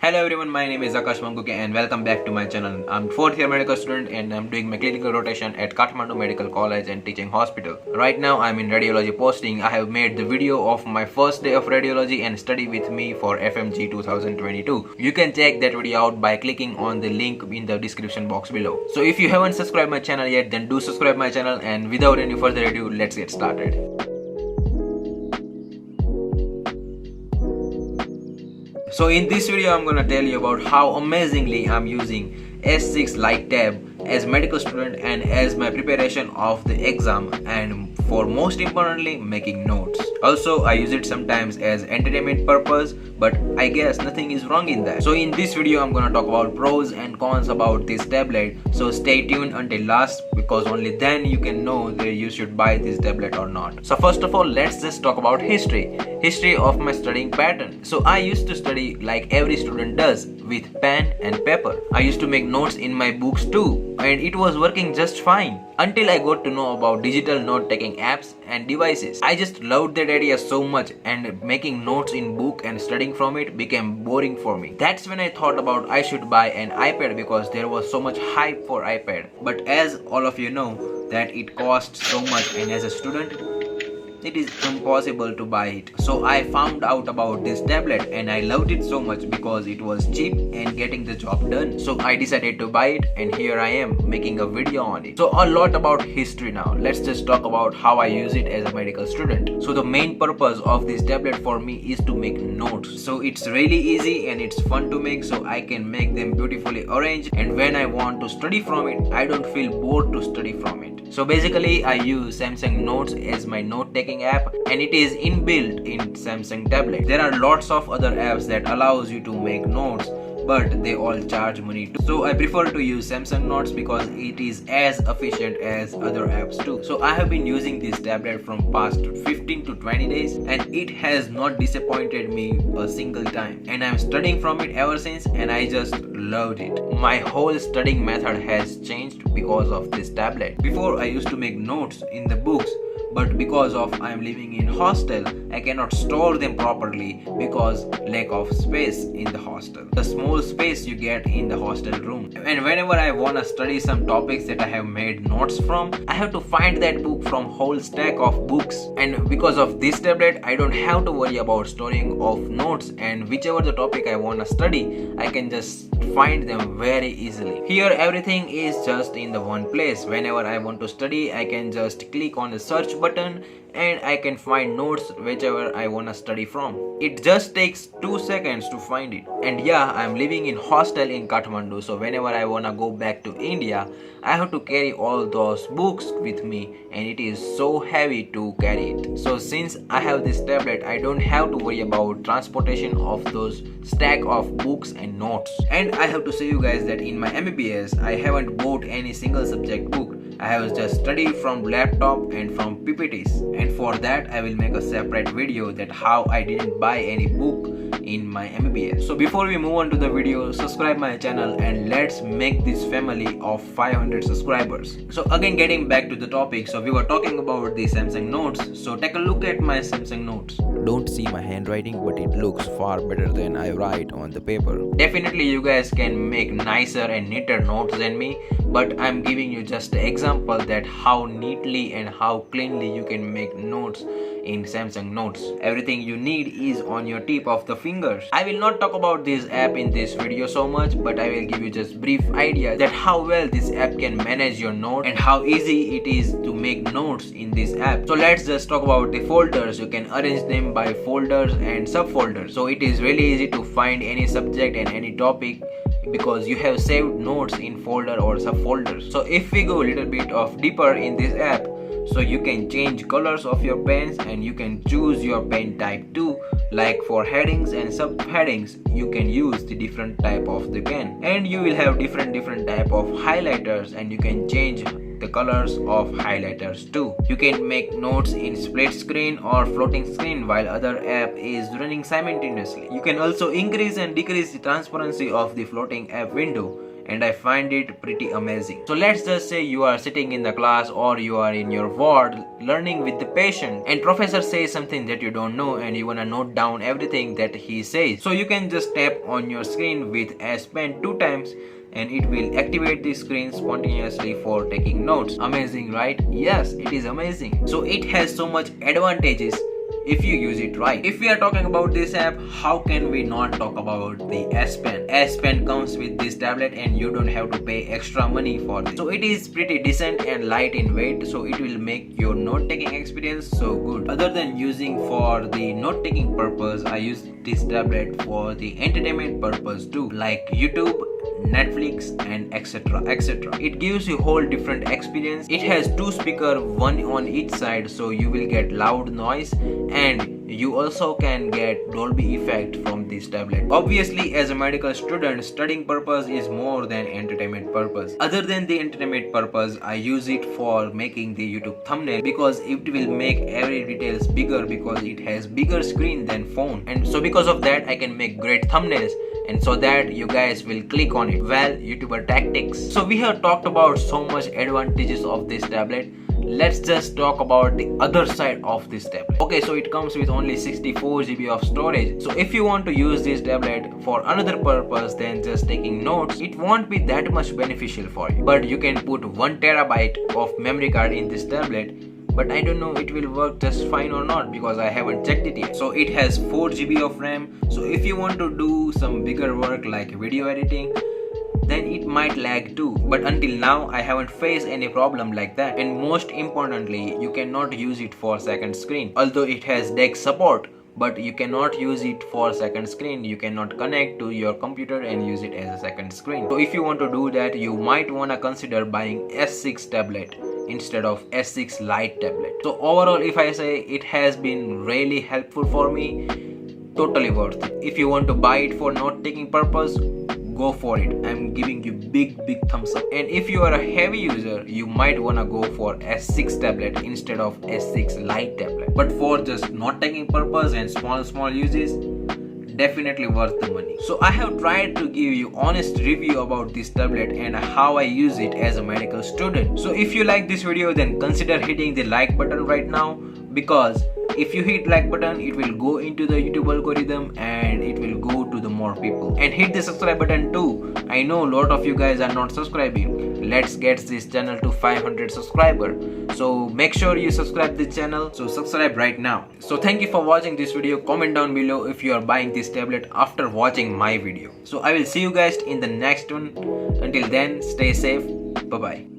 Hello everyone, my name is Akash Manguke and welcome back to my channel. I'm 4th year medical student and I'm doing my clinical rotation at Kathmandu Medical College and Teaching Hospital. Right now I'm in radiology posting. I have made the video of my first day of radiology and study with me for FMG 2022. You can check that video out by clicking on the link in the description box below. So if you haven't subscribed my channel yet, then do subscribe my channel, and without any further ado, let's get started. So in this video I'm gonna tell you about how amazingly I'm using S6 Lite tab as medical student and as my preparation of the exam, and for most importantly making notes. Also I use it sometimes as entertainment purpose, but I guess nothing is wrong in that. So in this video I'm gonna talk about pros and cons about this tablet, so stay tuned until last because only then you can know that you should buy this tablet or not. So first of all, let's just talk about history of my studying pattern. So I used to study like every student does, with pen and paper. I used to make notes in my books too, and it was working just fine until I got to know about digital note taking apps and devices. I just loved that idea so much, and making notes in book and studying from it became boring for me. That's when I thought about I should buy an iPad because there was so much hype for iPad. But as all of you know that it costs so much, and as a student it is impossible to buy it. So I found out about this tablet and I loved it so much because it was cheap and getting the job done. So I decided to buy it, and here I am making a video on it. So a lot about history now. Let's just talk about how I use it as a medical student. So the main purpose of this tablet for me is to make notes. So it's really easy and it's fun to make, so I can make them beautifully arranged, and when I want to study from it, I don't feel bored to study from it. So basically I use Samsung Notes as my note taking app, and it is inbuilt in Samsung tablet. There are lots of other apps that allows you to make notes, but they all charge money too. So I prefer to use Samsung Notes because it is as efficient as other apps too. So I have been using this tablet from past 15 to 20 days and it has not disappointed me a single time, and I'm studying from it ever since, and I just loved it. My whole studying method has changed because of this tablet. Before I used to make notes in the books, but because of I am living in hostel, I cannot store them properly because lack of space in the hostel. The small space you get in the hostel room. And whenever I wanna study some topics that I have made notes from, I have to find that book from whole stack of books. And because of this tablet, I don't have to worry about storing of notes, and whichever the topic I wanna study, I can just find them very easily. Here everything is just in the one place. Whenever I want to study, I can just click on the search button and I can find notes whichever I wanna study from. It just takes 2 seconds to find it. And yeah, I'm living in hostel in Kathmandu, so whenever I wanna go back to India, I have to carry all those books with me, and it is so heavy to carry it. So since I have this tablet, I don't have to worry about transportation of those stack of books and notes. And I have to say you guys that in my MBBS, I haven't bought any single subject book. I have just studied from laptop and from PPTs, and for that I will make a separate video that how I didn't buy any book in my MBBS. So before we move on to the video, subscribe my channel and let's make this family of 500 subscribers. So again, getting back to the topic, so we were talking about the Samsung Notes. So take a look at my Samsung Notes. Don't see my handwriting, but it looks far better than I write on the paper. Definitely you guys can make nicer and neater notes than me, but I'm giving you just an example that how neatly and how cleanly you can make notes in Samsung Notes. Everything you need is on your tip of the fingers. I will not talk about this app in this video so much, but I will give you just brief idea that how well this app can manage your notes and how easy it is to make notes in this app. So let's just talk about the folders. You can arrange them by folders and subfolders. So it is really easy to find any subject and any topic because you have saved notes in folder or subfolders. So if we go a little bit of deeper in this app, so you can change colors of your pens and you can choose your pen type too. Like for headings and subheadings, you can use the different type of the pen, and you will have different type of highlighters, and you can change the colors of highlighters too. You can make notes in split screen or floating screen while other app is running simultaneously. You can also increase and decrease the transparency of the floating app window, and I find it pretty amazing. So let's just say you are sitting in the class or you are in your ward learning with the patient, and professor says something that you don't know and you wanna note down everything that he says. So you can just tap on your screen with S Pen 2 times and it will activate the screen spontaneously for taking notes. Amazing, right? Yes, it is amazing. So it has so much advantages if you use it right. If we are talking about this app, how can we not talk about the S Pen? S Pen comes with this tablet and you don't have to pay extra money for this. So it is pretty decent and light in weight, so it will make your note taking experience so good. Other than using for the note taking purpose, I use this tablet for the entertainment purpose too, like YouTube, Netflix and etc. It gives you whole different experience. It has 2 speakers, one on each side, so you will get loud noise and you also can get Dolby effect from this tablet. Obviously, as a medical student, studying purpose is more than entertainment purpose. Other than the entertainment purpose, I use it for making the YouTube thumbnail because it will make every details bigger because it has bigger screen than phone, and so because of that I can make great thumbnails, and so that you guys will click on it. Well, YouTuber tactics. So we have talked about so much advantages of this tablet. Let's just talk about the other side of this tablet. Okay, so it comes with only 64 GB of storage. So if you want to use this tablet for another purpose than just taking notes, it won't be that much beneficial for you. But you can put 1 TB of memory card in this tablet, but I don't know it will work just fine or not because I haven't checked it yet. So it has 4 GB of RAM. So if you want to do some bigger work like video editing, then it might lag too, but until now I haven't faced any problem like that. And most importantly, you cannot use it for second screen. Although it has DeX support, but you cannot use it for second screen. You cannot connect to your computer and use it as a second screen. So if you want to do that, you might wanna consider buying S6 tablet instead of S6 Lite tablet. So overall, if I say, it has been really helpful for me, totally worth it. If you want to buy it for note taking purpose, go for it. I'm giving you big thumbs up. And if you are a heavy user, you might wanna go for S6 tablet instead of S6 Lite tablet. But for just note taking purpose and small uses, definitely worth the money. So I have tried to give you honest review about this tablet and how I use it as a medical student. So if you like this video, then consider hitting the like button right now, because if you hit like button, it will go into the YouTube algorithm and it will go to the more people. And hit the subscribe button too. I know a lot of you guys are not subscribing. Let's get this channel to 500 subscribers. So make sure you subscribe this channel. So subscribe right now. So thank you for watching this video. Comment down below if you are buying this tablet after watching my video. So I will see you guys in the next one. Until then, stay safe. Bye bye.